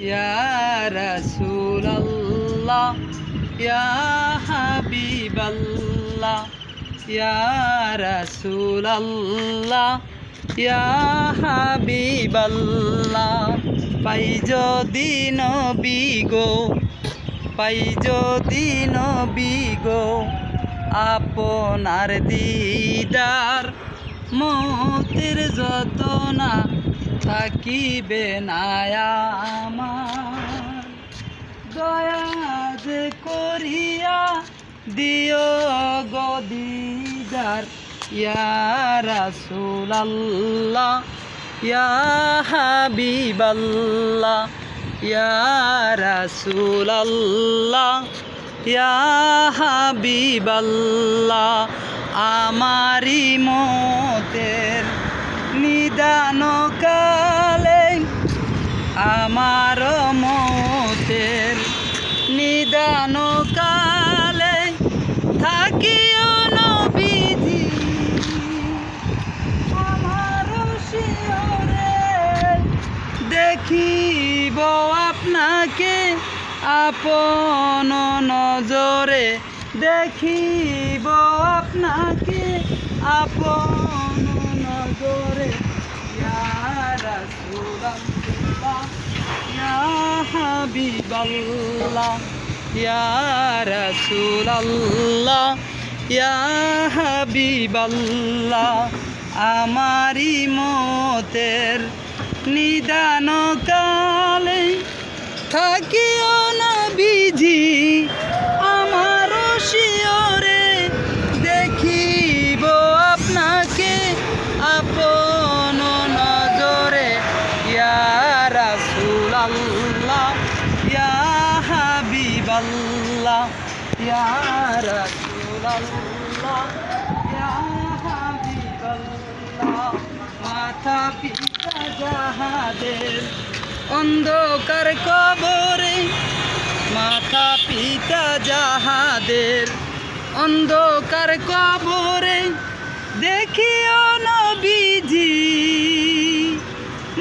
ইয়া রাসূলাল্লাহ ইয়া হাবিবাল্লাহ ইয়া রাসূলাল্লাহ ইয়া হাবিবাল্লাহ। পাই যদি নবী গো, পাই যদি নবী গো, আপনার দিদার মতের যতনা থাকিবে না আমার। দয়া যে করিয়া দিও গো দিদার ইয়া রাসূলাল্লাহ ইয়া হাবিবাল্লাহ ইয়া রাসূলাল্লাহ ইয়া হাবিবাল্লাহ। আমারি মতের নিদান কালে, আমার মতের নিদান কালে থাকিও নবীজি আমার শিয়রে। দেখিব আপনাকে আপন নজরে, দেখিব আপনাকে আপন নজরে। ইয়া রাসূলাল্লাহ ইয়া হাবিবাল্লাহ ইয়া রাসূলাল্লাহ ইয়া হাবিবাল্লাহ। আমারি মতের নিদান কালে থাকিও নবীজি আমার শিয়রে। দেখিব আপনাকে আপন নজরে। ইয়া রাসূলাল্লাহ ইয়া হাবিবাল্লাহ ইয়া রাসূলাল্লাহ ইয়া হাবিবাল্লাহ। মাতা পিতা যাহাদের অন্ধকার কবরে, মাতা পিতা যাহাদের অন্ধকার কবরে, দেখিও নবীজি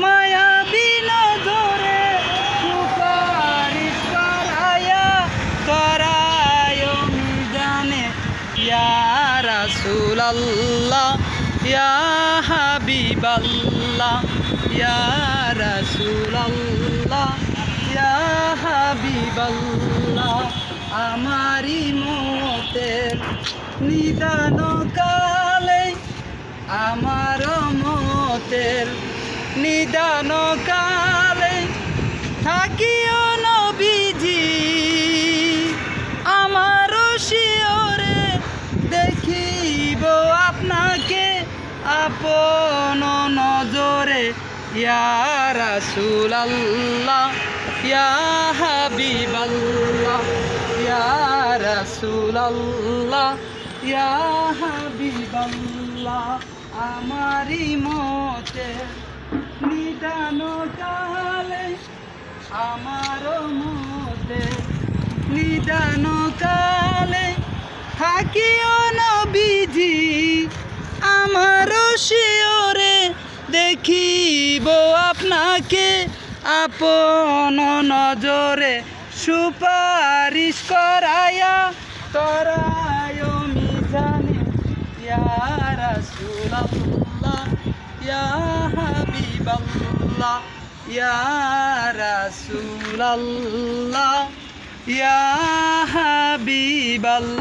মায়াবী নজরে। সুপারিশ করায়া করায় মিজানে। ইয়া রাসূলাল্লাহ ইয়া হাবিবাল্লাহ ইয়া রাসূলাল্লাহ ইয়া হাবিবাল্লাহ। আমারি মতের নিদান কালে, আমার মতের নিদান কালে থাকিও নবীজি আমার শিয়রে। দেখিব আপনাকে আপন নজরে। ইয়া রাসূলাল্লাহ ইয়া হাবিবাল্লাহ ইয়া রাসূলাল্লাহ ইয়া হাবিবাল্লাহ। আমারি মতের নিদান কালে, আমার মতের নিদান কালে থাকিও নবীজি আমার শিয়রে। দেখিব আপনাকে আপন নজরে। সুপারিশ করায়া করায় মিজানে। ইয়া রাসূলাল্লাহ ইয়া হাবিবাল্লাহ ইয়া রাসূলাল্লাহ ইয়া হাবিবাল্লাহ।